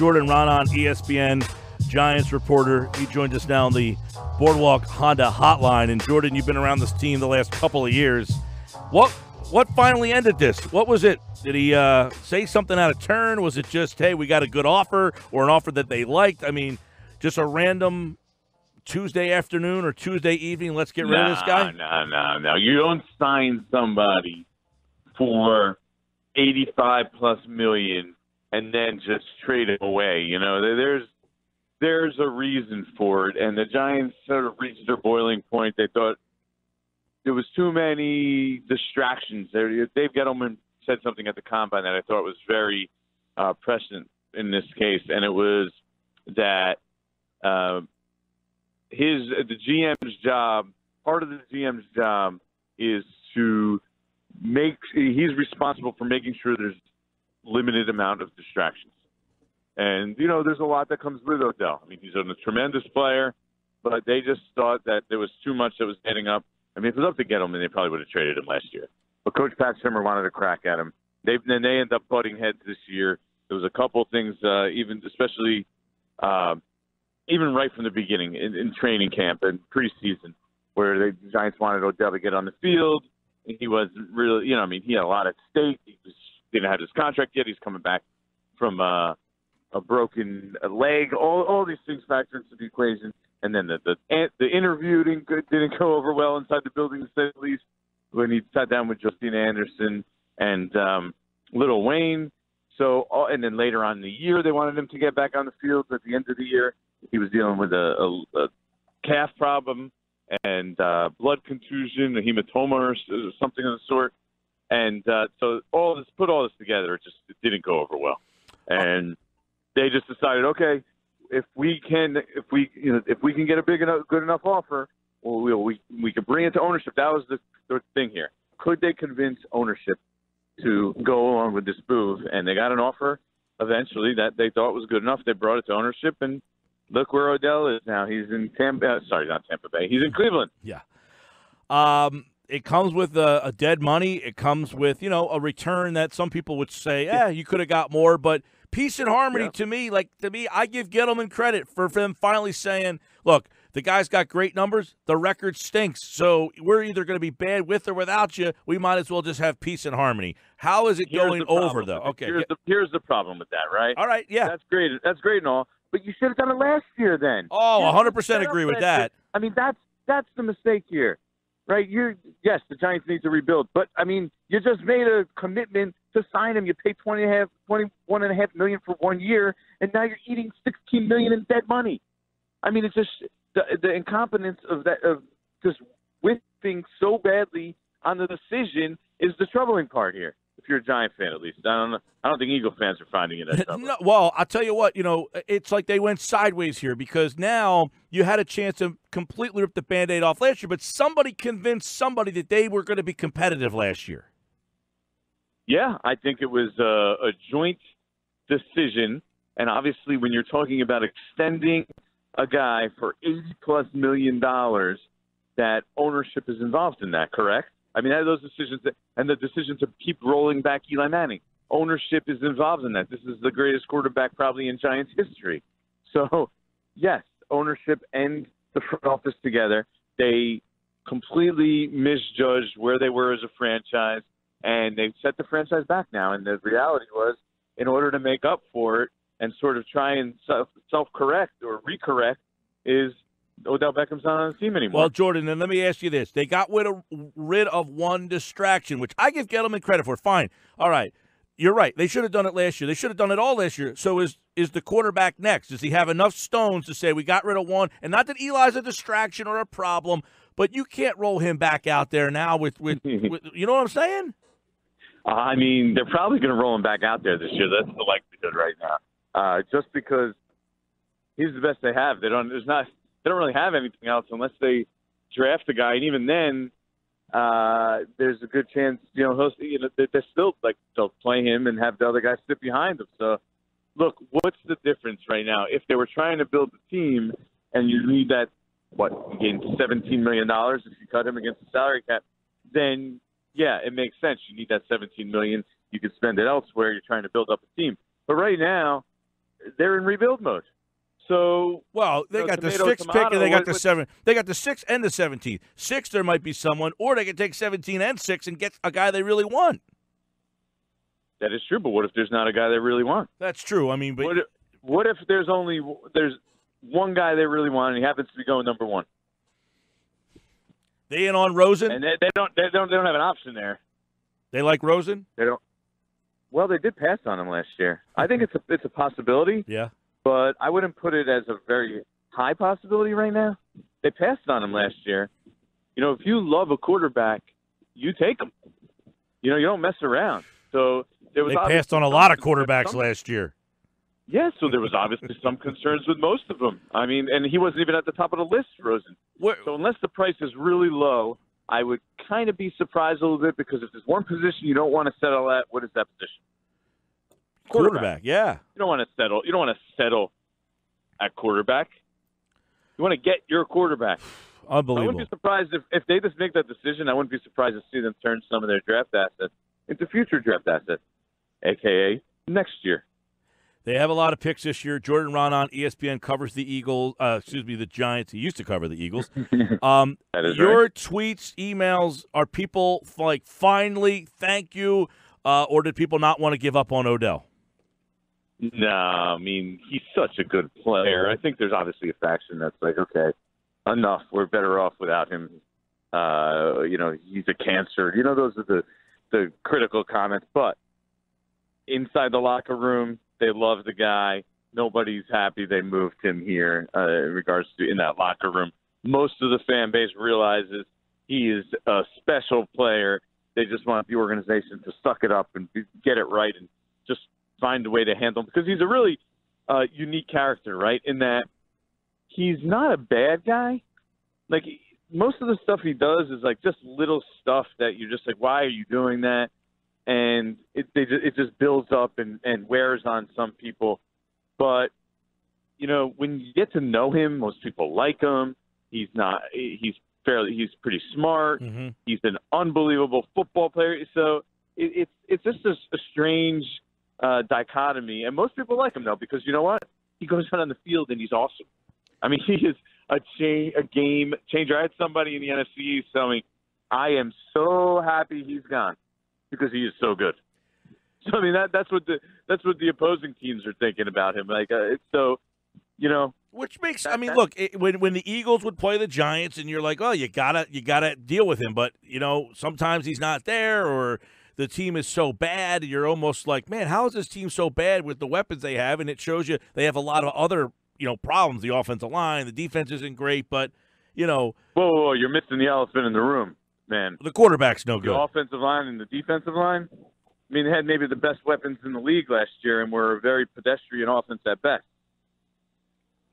Jordan Raanan, ESPN Giants reporter. He joins us now on the Boardwalk Honda hotline. And Jordan, you've been around this team the last couple of years. What finally ended this? What was it? Did he say something out of turn? Was it just, hey, we got a good offer, or an offer that they liked? I mean, just a random Tuesday afternoon or Tuesday evening, let's get rid of this guy? No. You don't sign somebody for $85+ million and then just trade him away. You know, there's a reason for it, and the Giants sort of reached their boiling point. They thought there was too many distractions there. Dave Gettleman said something at the combine that I thought was very prescient in this case, and it was that the GM's job, part of the GM's job is to he's responsible for making sure there's limited amount of distractions. And, you know, there's a lot that comes with Odell. I mean, he's a tremendous player, but they just thought that there was too much that was getting up. I mean, if it was up to Gettleman, they probably would have traded him last year. But Coach Pat Shimmer wanted to crack at him. Then they end up butting heads this year. There was a couple things, especially right from the beginning in training camp and preseason, where the Giants wanted Odell to get on the field. And he wasn't really, he had a lot at stake. He didn't have his contract yet. He's coming back from a broken leg. All these things factor into the equation. And then the interview didn't go over well inside the building, to say the least, when he sat down with Justina Anderson and Lil Wayne. So, and then later on in the year, they wanted him to get back on the field. At the end of the year, he was dealing with a calf problem and blood contusion, a hematoma or something of the sort. And so put all this together, it didn't go over well. And they just decided, okay, if we can get a good enough offer, we could bring it to ownership. That was the thing here. Could they convince ownership to go along with this move? And they got an offer eventually that they thought was good enough. They brought it to ownership, and look where Odell is now. He's in not Tampa Bay. He's in Cleveland. Yeah. It comes with a dead money. It comes with, a return that some people would say, you could have got more. But peace and harmony, to me, I give Gettleman credit for them finally saying, look, the guy's got great numbers. The record stinks. So we're either going to be bad with or without you. We might as well just have peace and harmony. How is it going over, though? Okay. Here's the problem with that, right? All right, yeah. That's great. That's great and all. But you should have done it last year then. Oh, 100% agree with that. I mean, that's the mistake here, right? Yes, the Giants need to rebuild. But, I mean, you just made a commitment to sign him. You paid $21.5 million for 1 year, and now you're eating $16 million in dead money. I mean, it's just the incompetence of just whipping so badly on the decision is the troubling part here. If you're a Giant fan, at least. I don't think Eagle fans are finding it as troubling. No, well, I'll tell you what, it's like they went sideways here, because now you had a chance to completely rip the Band-Aid off last year, but somebody convinced somebody that they were going to be competitive last year. Yeah, I think it was a joint decision, and obviously when you're talking about extending a guy for $80+ million, that ownership is involved in that, correct? I mean, those decisions, and the decision to keep rolling back Eli Manning, ownership is involved in that. This is the greatest quarterback probably in Giants history. So, yes, ownership and the front office together, they completely misjudged where they were as a franchise, and they've set the franchise back now. And the reality was, in order to make up for it and sort of try and self-correct or recorrect, is Odell Beckham's not on the team anymore. Well, Jordan, and let me ask you this. They got rid of one distraction, which I give Gettleman credit for. Fine. All right. You're right. They should have done it last year. They should have done it all last year. So is the quarterback next? Does he have enough stones to say we got rid of one? And not that Eli's a distraction or a problem, but you can't roll him back out there now with you know what I'm saying? I mean, they're probably going to roll him back out there this year. That's the likelihood right now. Just because he's the best they have. They don't really have anything else unless they draft a guy, and even then, there's a good chance they're still they'll play him and have the other guys sit behind him. So, look, what's the difference right now? If they were trying to build a team and you need that, you gain $17 million if you cut him against the salary cap, then yeah, it makes sense. You need that $17 million. You could spend it elsewhere. You're trying to build up a team, but right now, they're in rebuild mode. So well, they got the tomato, 6th pick and they got the what- 7th. They got the 6th and the 17th. 6, there might be someone, or they could take 17 and 6 and get a guy they really want. That is true, but what if there's not a guy they really want? That's true. I mean, but What if there's one guy they really want and he happens to be going number 1? they in on Rosen? And they don't have an option there. They like Rosen? They don't. Well, they did pass on him last year. I think it's a possibility. Yeah. But I wouldn't put it as a very high possibility right now. They passed on him last year. You know, if you love a quarterback, you take him. You know, you don't mess around. So there was They passed on a lot of quarterbacks last year. Yeah, so there was obviously some concerns with most of them. I mean, and he wasn't even at the top of the list, Rosen. So unless the price is really low, I would kind of be surprised a little bit, because if there's one position you don't want to settle at, what is that position? Quarterback, yeah. You don't want to settle. You don't want to settle at quarterback. You want to get your quarterback. Unbelievable. I wouldn't be surprised if they just make that decision. I wouldn't be surprised to see them turn some of their draft assets into future draft assets, a.k.a. next year. They have a lot of picks this year. Jordan Raanan, ESPN, covers the Eagles. The Giants. He used to cover the Eagles. That is your right. tweets, emails, are people like, finally, thank you, or did people not want to give up on Odell? No, I mean, he's such a good player. I think there's obviously a faction that's like, okay, enough. We're better off without him. He's a cancer. You know, those are the critical comments. But inside the locker room, they love the guy. Nobody's happy they moved him here in regards to in that locker room. Most of the fan base realizes he is a special player. They just want the organization to suck it up and get it right and just find a way to handle him, because he's a really unique character, right? In that he's not a bad guy. Like, most of the stuff he does is like just little stuff that you're just like, why are you doing that? And it just builds up and wears on some people. But, you know, when you get to know him, most people like him. He's pretty smart. Mm-hmm. He's an unbelievable football player. So it's just a strange dichotomy. And most people like him, though, because you know what? He goes out on the field and he's awesome. I mean, he is a game changer. I had somebody in the NFC East tell me, I am so happy he's gone, because he is so good. So I mean, that's what the opposing teams are thinking about him. Like, it's so, you know. Which makes, I mean, look, when the Eagles would play the Giants, and you're like, oh, you gotta deal with him, but you know, sometimes he's not there, or the team is so bad, you're almost like, man, how is this team so bad with the weapons they have? And it shows you they have a lot of other, you know, problems. The offensive line, the defense isn't great, but you know, whoa, you're missing the elephant in the room, man. The quarterback's no good. The offensive line and the defensive line. I mean, they had maybe the best weapons in the league last year, and were a very pedestrian offense at best.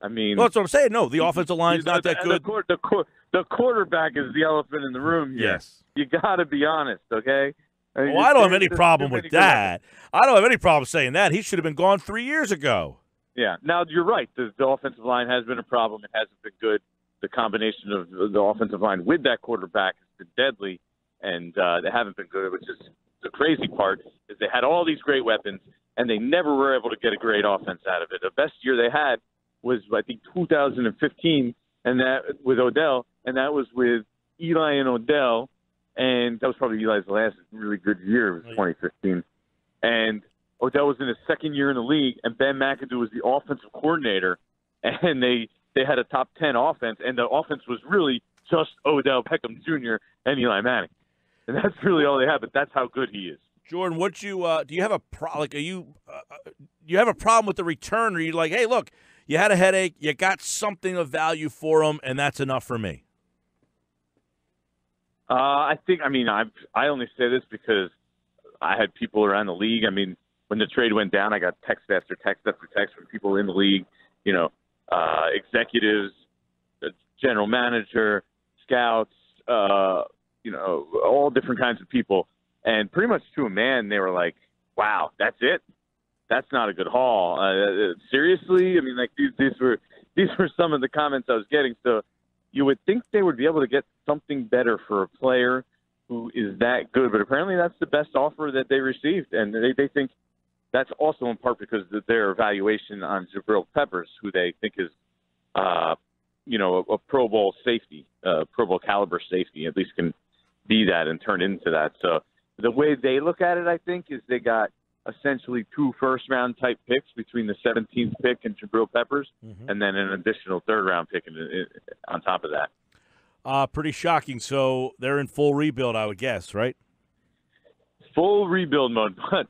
I mean, well, that's what I'm saying. No, the offensive line's not that good. The quarterback is the elephant in the room here. Yes. You got to be honest, okay? I mean, I don't have any problem with that. I don't have any problem saying that. He should have been gone 3 years ago. Yeah. Now, you're right. The offensive line has been a problem. It hasn't been good. The combination of the offensive line with that quarterback has been deadly, and they haven't been good, which is the crazy part, is they had all these great weapons, and they never were able to get a great offense out of it. The best year they had was, I think, 2015, and that with Odell, and that was with Eli and Odell, and that was probably Eli's last really good year. It was 2015, and Odell was in his second year in the league, and Ben McAdoo was the offensive coordinator, and they had a top 10 offense, and the offense was really just Odell Beckham Jr. and Eli Manning, and that's really all they had. But that's how good he is. Jordan, what do you have a you have a problem with the return, or you like, hey, look, you had a headache, you got something of value for him, and that's enough for me? I only say this because I had people around the league. I mean, when the trade went down, I got text after text after text from people in the league, you know, executives, the general manager, scouts, you know, all different kinds of people. And pretty much to a man, they were like, wow, that's it? That's not a good haul. Seriously? I mean, like, these were some of the comments I was getting. So you would think they would be able to get something better for a player who is that good. But apparently that's the best offer that they received. And they think that's also in part because of their evaluation on Jabril Peppers, who they think is, a Pro Bowl safety, Pro Bowl caliber safety, at least can be that and turn into that. So the way they look at it, I think, is they got essentially 2 first-round type picks between the 17th pick and Jabril Peppers, and then an additional third-round pick on top of that. Pretty shocking. So they're in full rebuild, I would guess, right? Full rebuild mode, but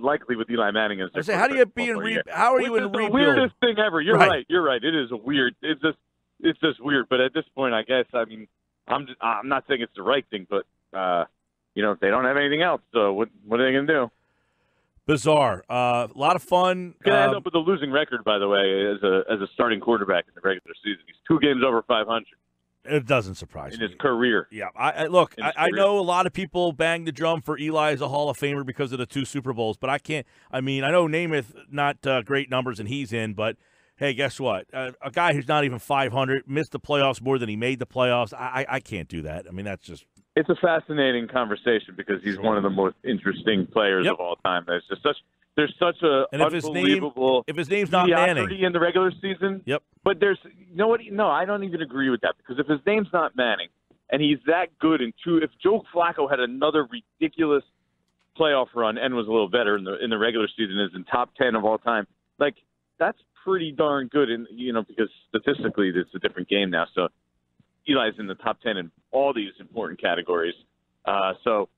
likely with Eli Manning as their how do you be in how are you in rebuild? The weirdest thing ever. You're right. You're right. It is a weird. It's just weird. But at this point, I guess, I mean, I'm not saying it's the right thing, but if they don't have anything else, so what are they going to do? Bizarre. A lot of fun. Going to end up with a losing record, by the way, as a starting quarterback in the regular season. He's 2 games over 500. It doesn't surprise me. In his career. Yeah. I know a lot of people bang the drum for Eli as a Hall of Famer because of the 2 Super Bowls, but I can't. I mean, I know Namath, not great numbers, and he's in, but hey, guess what? A guy who's not even 500 missed the playoffs more than he made the playoffs. I can't do that. I mean, that's just. It's a fascinating conversation because he's one of the most interesting players of all time. There's such a unbelievable if his name's not Manning in the regular season. Yep. But no, I don't even agree with that because if his name's not Manning and he's that good if Joe Flacco had another ridiculous playoff run and was a little better in the regular season, is in top 10 of all time, like that's pretty darn good. And because statistically it's a different game now, so Eli's in the top 10 in all these important categories. So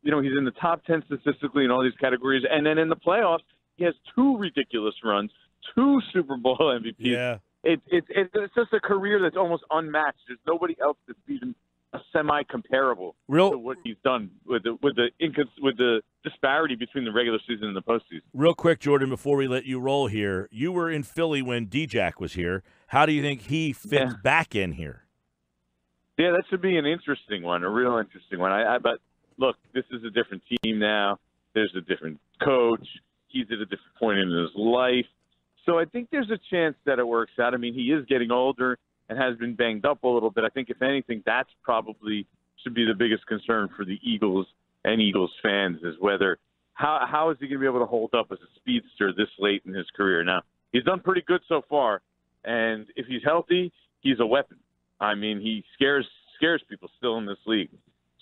he's in the top 10 statistically in all these categories. And then in the playoffs, he has 2 ridiculous runs, 2 Super Bowl MVPs. Yeah. It's just a career that's almost unmatched. There's nobody else that's even a semi-comparable to what he's done with the disparity between the regular season and the postseason. Real quick, Jordan, before we let you roll here, you were in Philly when D-Jack was here. How do you think he fits back in here? Yeah, that should be an interesting one, a real interesting one. But look, this is a different team now. There's a different coach. He's at a different point in his life. So I think there's a chance that it works out. I mean, he is getting older and has been banged up a little bit. I think, if anything, that's probably should be the biggest concern for the Eagles and Eagles fans is whether how is he going to be able to hold up as a speedster this late in his career. Now, he's done pretty good so far, and if he's healthy, he's a weapon. I mean, he scares people still in this league.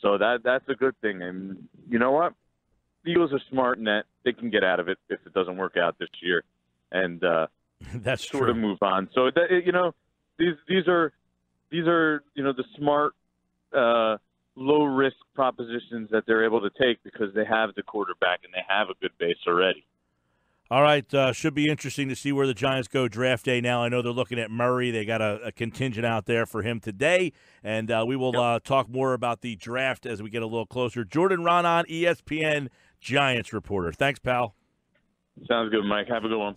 So that's a good thing. And you know what? The Eagles are smart in that they can get out of it if it doesn't work out this year, and that's sort of move on. So these are the smart low risk propositions that they're able to take because they have the quarterback and they have a good base already. All right, should be interesting to see where the Giants go draft day now. I know they're looking at Murray. They got a contingent out there for him today, and we will talk more about the draft as we get a little closer. Jordan Raanan, ESPN Giants reporter. Thanks, pal. Sounds good, Mike. Have a good one.